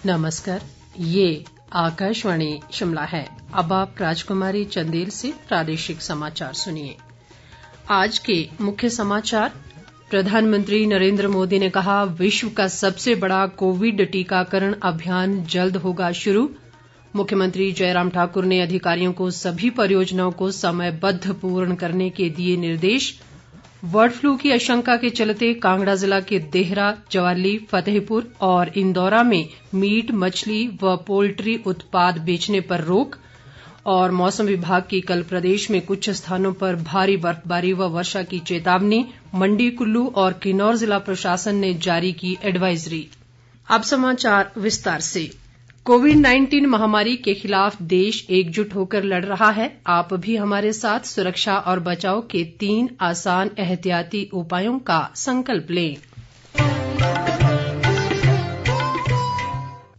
नमस्कार, ये आकाशवाणी शिमला है। अब आप राजकुमारी चंदेल से प्रादेशिक समाचार सुनिए। आज के मुख्य समाचार। प्रधानमंत्री नरेंद्र मोदी ने कहा, विश्व का सबसे बड़ा कोविड टीकाकरण अभियान जल्द होगा शुरू। मुख्यमंत्री जयराम ठाकुर ने अधिकारियों को सभी परियोजनाओं को समयबद्ध पूर्ण करने के दिए निर्देश। बर्ड फ्लू की आशंका के चलते कांगड़ा जिला के देहरा, ज्वाली, फतेहपुर और इंदौरा में मीट, मछली व पोल्ट्री उत्पाद बेचने पर रोक। और मौसम विभाग की कल प्रदेश में कुछ स्थानों पर भारी बर्फबारी व वर्षा की चेतावनी। मंडी, कुल्लू और किन्नौर जिला प्रशासन ने जारी की एडवाइजरी। अब समाचार विस्तार से। कोविड-19 महामारी के खिलाफ देश एकजुट होकर लड़ रहा है। आप भी हमारे साथ सुरक्षा और बचाव के 3 आसान एहतियाती उपायों का संकल्प लें।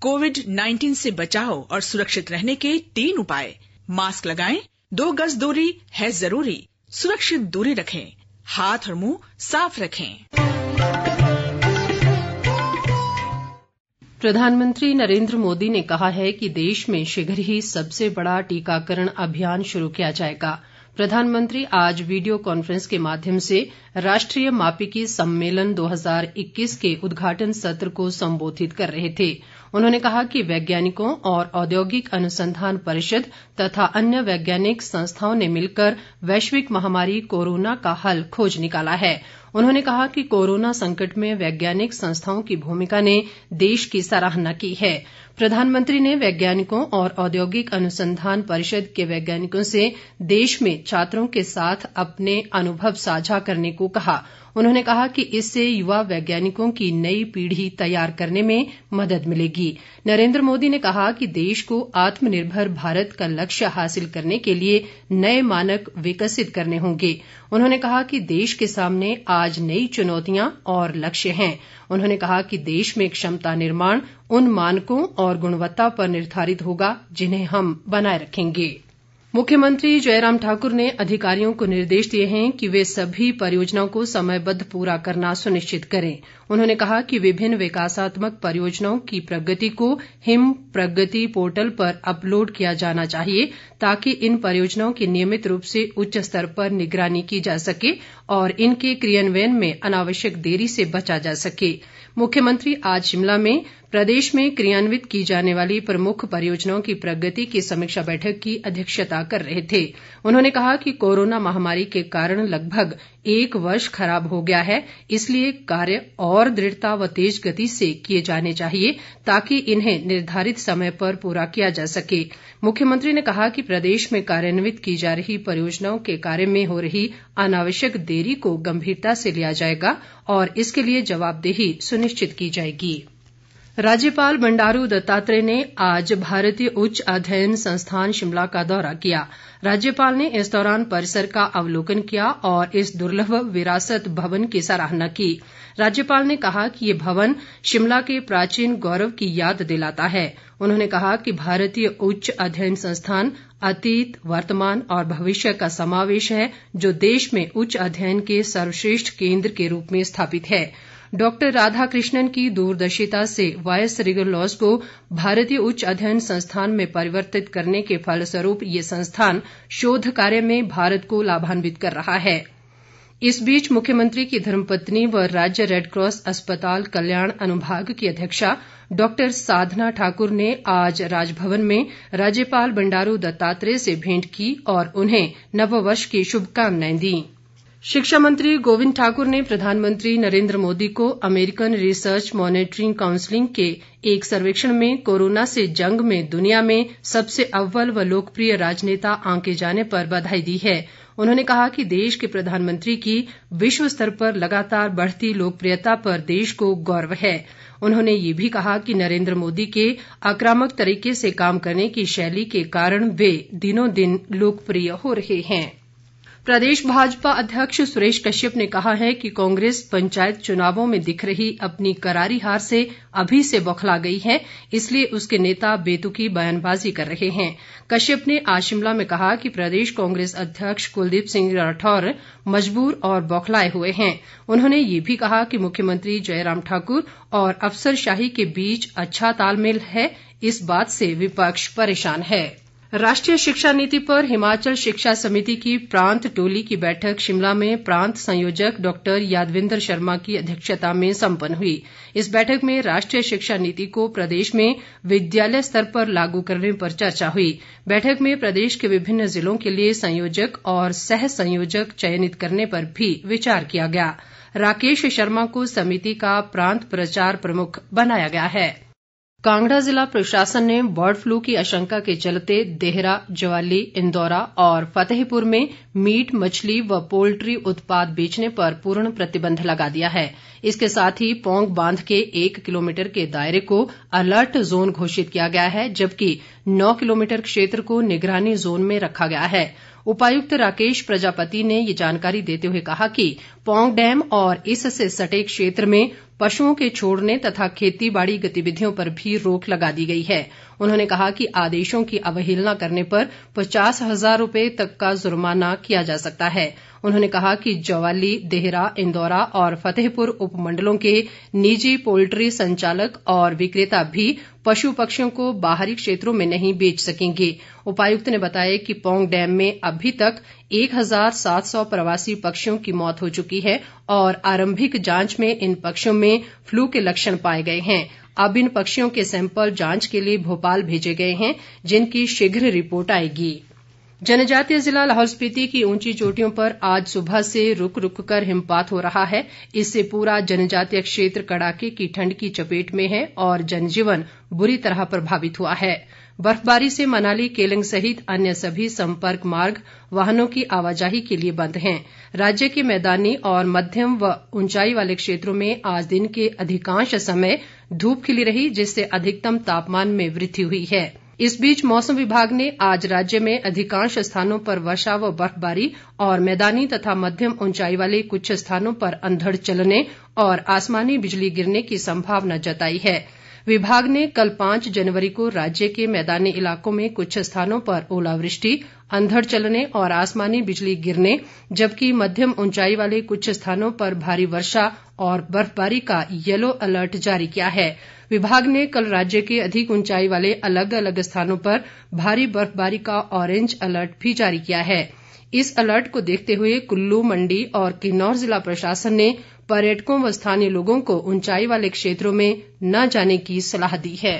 कोविड-19 से बचाव और सुरक्षित रहने के 3 उपाय। मास्क लगाएं, 2 गज दूरी है जरूरी, सुरक्षित दूरी रखें, हाथ और मुंह साफ रखें। प्रधानमंत्री नरेंद्र मोदी ने कहा है कि देश में शीघ्र ही सबसे बड़ा टीकाकरण अभियान शुरू किया जाएगा। प्रधानमंत्री आज वीडियो कॉन्फ्रेंस के माध्यम से राष्ट्रीय मापिकी सम्मेलन 2021 के उद्घाटन सत्र को संबोधित कर रहे थे। उन्होंने कहा कि वैज्ञानिकों और औद्योगिक अनुसंधान परिषद तथा अन्य वैज्ञानिक संस्थाओं ने मिलकर वैश्विक महामारी कोरोना का हल खोज निकाला है। उन्होंने कहा कि कोरोना संकट में वैज्ञानिक संस्थाओं की भूमिका ने देश की सराहना की है। प्रधानमंत्री ने वैज्ञानिकों और औद्योगिक अनुसंधान परिषद के वैज्ञानिकों से देश में छात्रों के साथ अपने अनुभव साझा करने को कहा। उन्होंने कहा कि इससे युवा वैज्ञानिकों की नई पीढ़ी तैयार करने में मदद मिलेगी। नरेंद्र मोदी ने कहा कि देश को आत्मनिर्भर भारत का लक्ष्य हासिल करने के लिए नए मानक विकसित करने होंगे। उन्होंने कहा कि देश के सामने आज नई चुनौतियां और लक्ष्य हैं। उन्होंने कहा कि देश में क्षमता निर्माण उन मानकों और गुणवत्ता पर निर्धारित होगा जिन्हें हम बनाए रखेंगे। मुख्यमंत्री जयराम ठाकुर ने अधिकारियों को निर्देश दिए हैं कि वे सभी परियोजनाओं को समयबद्ध पूरा करना सुनिश्चित करें। उन्होंने कहा कि विभिन्न विकासात्मक परियोजनाओं की प्रगति को हिम प्रगति पोर्टल पर अपलोड किया जाना चाहिए ताकि इन परियोजनाओं की नियमित रूप से उच्च स्तर पर निगरानी की जा सके और इनके क्रियान्वयन में अनावश्यक देरी से बचा जा सके। मुख्यमंत्री आज शिमला में प्रदेश में क्रियान्वित की जाने वाली प्रमुख परियोजनाओं की प्रगति की समीक्षा बैठक की अध्यक्षता कर रहे थे। उन्होंने कहा कि कोरोना महामारी के कारण लगभग 1 वर्ष खराब हो गया है, इसलिए कार्य और दृढ़ता व तेज गति से किए जाने चाहिए ताकि इन्हें निर्धारित समय पर पूरा किया जा सके। मुख्यमंत्री ने कहा कि प्रदेश में कार्यान्वित की जा रही परियोजनाओं के कार्य में हो रही अनावश्यक देरी को गंभीरता से लिया जाएगा और इसके लिए जवाबदेही सुनिश्चित की जाएगी। राज्यपाल बंडारू दत्तात्रेय ने आज भारतीय उच्च अध्ययन संस्थान शिमला का दौरा किया। राज्यपाल ने इस दौरान परिसर का अवलोकन किया और इस दुर्लभ विरासत भवन की सराहना की। राज्यपाल ने कहा कि ये भवन शिमला के प्राचीन गौरव की याद दिलाता है। उन्होंने कहा कि भारतीय उच्च अध्ययन संस्थान अतीत, वर्तमान और भविष्य का समावेश है जो देश में उच्च अध्ययन के सर्वश्रेष्ठ केंद्र के रूप में स्थापित है। डॉक्टर राधाकृष्णन की दूरदर्शिता से वायस रिगल लॉज को भारतीय उच्च अध्ययन संस्थान में परिवर्तित करने के फलस्वरूप ये संस्थान शोध कार्य में भारत को लाभान्वित कर रहा है। इस बीच मुख्यमंत्री की धर्मपत्नी व राज्य रेडक्रॉस अस्पताल कल्याण अनुभाग की अध्यक्षा डॉक्टर साधना ठाकुर ने आज राजभवन में राज्यपाल बंडारू दत्तात्रेय से भेंट की और उन्हें नववर्ष की शुभकामनाएं दी। शिक्षा मंत्री गोविंद ठाकुर ने प्रधानमंत्री नरेंद्र मोदी को अमेरिकन रिसर्च मॉनिटरिंग काउंसिल के एक सर्वेक्षण में कोरोना से जंग में दुनिया में सबसे अव्वल व लोकप्रिय राजनेता आंके जाने पर बधाई दी है। उन्होंने कहा कि देश के प्रधानमंत्री की विश्व स्तर पर लगातार बढ़ती लोकप्रियता पर देश को गौरव है। उन्होंने ये भी कहा कि नरेंद्र मोदी के आक्रामक तरीके से काम करने की शैली के कारण वे दिनों दिन लोकप्रिय हो रहे हैं। प्रदेश भाजपा अध्यक्ष सुरेश कश्यप ने कहा है कि कांग्रेस पंचायत चुनावों में दिख रही अपनी करारी हार से अभी से बौखला गई है, इसलिए उसके नेता बेतुकी बयानबाजी कर रहे हैं। कश्यप ने आज शिमला में कहा कि प्रदेश कांग्रेस अध्यक्ष कुलदीप सिंह राठौर मजबूर और बौखलाए हुए हैं। उन्होंने ये भी कहा कि मुख्यमंत्री जयराम ठाकुर और अफसरशाही के बीच अच्छा तालमेल है, इस बात से विपक्ष परेशान है। राष्ट्रीय शिक्षा नीति पर हिमाचल शिक्षा समिति की प्रांत टोली की बैठक शिमला में प्रांत संयोजक डॉक्टर यादविंद्र शर्मा की अध्यक्षता में संपन्न हुई। इस बैठक में राष्ट्रीय शिक्षा नीति को प्रदेश में विद्यालय स्तर पर लागू करने पर चर्चा हुई। बैठक में प्रदेश के विभिन्न जिलों के लिए संयोजक और सह संयोजक चयनित करने पर भी विचार किया गया। राकेश शर्मा को समिति का प्रांत प्रचार प्रमुख बनाया गया है। कांगड़ा जिला प्रशासन ने बर्ड फ्लू की आशंका के चलते देहरा, ज्वाली, इंदौरा और फतेहपुर में मीट, मछली व पोल्ट्री उत्पाद बेचने पर पूर्ण प्रतिबंध लगा दिया है। इसके साथ ही पौंग बांध के 1 किलोमीटर के दायरे को अलर्ट जोन घोषित किया गया है, जबकि 9 किलोमीटर क्षेत्र को निगरानी जोन में रखा गया है। उपायुक्त राकेश प्रजापति ने ये जानकारी देते हुए कहा कि पौंग डैम और इससे सटे क्षेत्र में पशुओं के छोड़ने तथा खेती बाड़ी गतिविधियों पर भी रोक लगा दी गई है। उन्होंने कहा कि आदेशों की अवहेलना करने पर 50,000 रुपये तक का जुर्माना किया जा सकता है। उन्होंने कहा कि ज्वाली, देहरा, इंदौरा और फतेहपुर उपमंडलों के निजी पोल्ट्री संचालक और विक्रेता भी पशु पक्षियों को बाहरी क्षेत्रों में नहीं बेच सकेंगे। उपायुक्त ने बताया कि पौंग डैम में अभी तक 1700 प्रवासी पक्षियों की मौत हो चुकी है और आरंभिक जांच में इन पक्षियों में फ्लू के लक्षण पाए गए हैं। अब इन पक्षियों के सैंपल जांच के लिए भोपाल भेजे गए हैं, जिनकी शीघ्र रिपोर्ट आएगी। जनजातीय जिला लाहौल स्पीति की ऊंची चोटियों पर आज सुबह से रुक रुक कर हिमपात हो रहा है। इससे पूरा जनजातीय क्षेत्र कड़ाके की ठंड की चपेट में है और जनजीवन बुरी तरह प्रभावित हुआ है। बर्फबारी से मनाली, केलंग सहित अन्य सभी संपर्क मार्ग वाहनों की आवाजाही के लिए बंद हैं। राज्य के मैदानी और मध्यम व ऊंचाई वाले क्षेत्रों में आज दिन के अधिकांश समय धूप खिली रही, जिससे अधिकतम तापमान में वृद्धि हुई है। इस बीच मौसम विभाग ने आज राज्य में अधिकांश स्थानों पर वर्षा व बर्फबारी और मैदानी तथा मध्यम ऊंचाई वाले कुछ स्थानों पर अंधड़ चलने और आसमानी बिजली गिरने की संभावना जताई है। विभाग ने कल 5 जनवरी को राज्य के मैदानी इलाकों में कुछ स्थानों पर ओलावृष्टि, अंधड़ चलने और आसमानी बिजली गिरने, जबकि मध्यम ऊंचाई वाले कुछ स्थानों पर भारी वर्षा और बर्फबारी का येलो अलर्ट जारी किया है। विभाग ने कल राज्य के अधिक ऊंचाई वाले अलग अलग स्थानों पर भारी बर्फबारी का ऑरेंज अलर्ट भी जारी किया है। इस अलर्ट को देखते हुए कुल्लू, मंडी और किन्नौर जिला प्रशासन ने पर्यटकों व स्थानीय लोगों को ऊंचाई वाले क्षेत्रों में न जाने की सलाह दी है।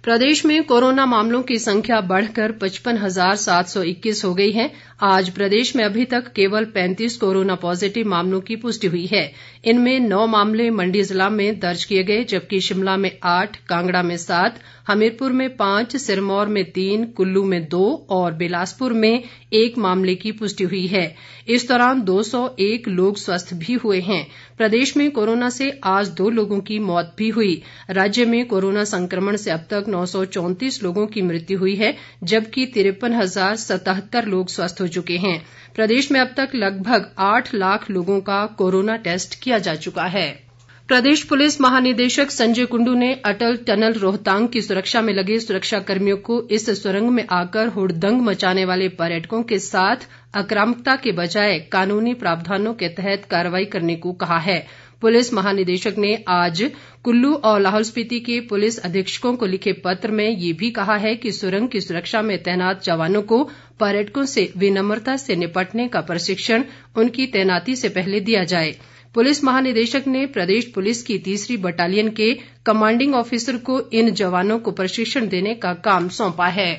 प्रदेश में कोरोना मामलों की संख्या बढ़कर 55,721 हो गई है। आज प्रदेश में अभी तक केवल 35 कोरोना पॉजिटिव मामलों की पुष्टि हुई है। इनमें 9 मामले मंडी जिला में दर्ज किए गए, जबकि शिमला में 8, कांगड़ा में 7, हमीरपुर में 5, सिरमौर में 3, कुल्लू में 2 और बिलासपुर में 1 मामले की पुष्टि हुई है। इस दौरान 201 लोग स्वस्थ भी हुए हैं। प्रदेश में कोरोना से आज 2 लोगों की मौत भी हुई। राज्य में कोरोना संक्रमण से अब तक 934 लोगों की मृत्यु हुई है, जबकि 53,077 लोग स्वस्थ हो चुके हैं। प्रदेश में अब तक लगभग 8 लाख लोगों का कोरोना टेस्ट किया जा चुका है। प्रदेश पुलिस महानिदेशक संजय कुंडू ने अटल टनल रोहतांग की सुरक्षा में लगे सुरक्षा कर्मियों को इस सुरंग में आकर हुड़दंग मचाने वाले पर्यटकों के साथ आक्रामकता के बजाय कानूनी प्रावधानों के तहत कार्रवाई करने को कहा है। पुलिस महानिदेशक ने आज कुल्लू और लाहौल स्पीति के पुलिस अधीक्षकों को लिखे पत्र में ये भी कहा है कि सुरंग की सुरक्षा में तैनात जवानों को पर्यटकों से विनम्रता से निपटने का प्रशिक्षण उनकी तैनाती से पहले दिया जाए। पुलिस महानिदेशक ने प्रदेश पुलिस की 3री बटालियन के कमांडिंग ऑफिसर को इन जवानों को प्रशिक्षण देने का काम सौंपा है।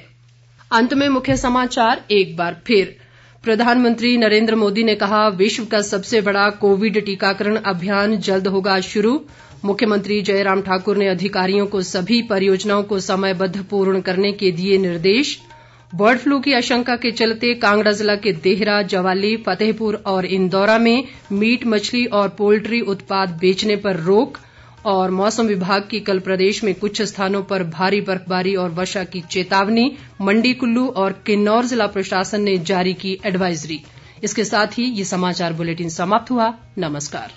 अंत में मुख्य समाचार एक बार फिर। प्रधानमंत्री नरेंद्र मोदी ने कहा, विश्व का सबसे बड़ा कोविड टीकाकरण अभियान जल्द होगा शुरू। मुख्यमंत्री जयराम ठाकुर ने अधिकारियों को सभी परियोजनाओं को समयबद्ध पूर्ण करने के दिए निर्देश। बर्ड फ्लू की आशंका के चलते कांगड़ा जिला के देहरा, ज्वाली, फतेहपुर और इंदौरा में मीट, मछली और पोल्ट्री उत्पाद बेचने पर रोक। और मौसम विभाग की कल प्रदेश में कुछ स्थानों पर भारी बर्फबारी और वर्षा की चेतावनी। मंडी, कुल्लू और किन्नौर जिला प्रशासन ने जारी की एडवाइजरी। इसके साथ ही ये समाचार बुलेटिन समाप्त हुआ। नमस्कार।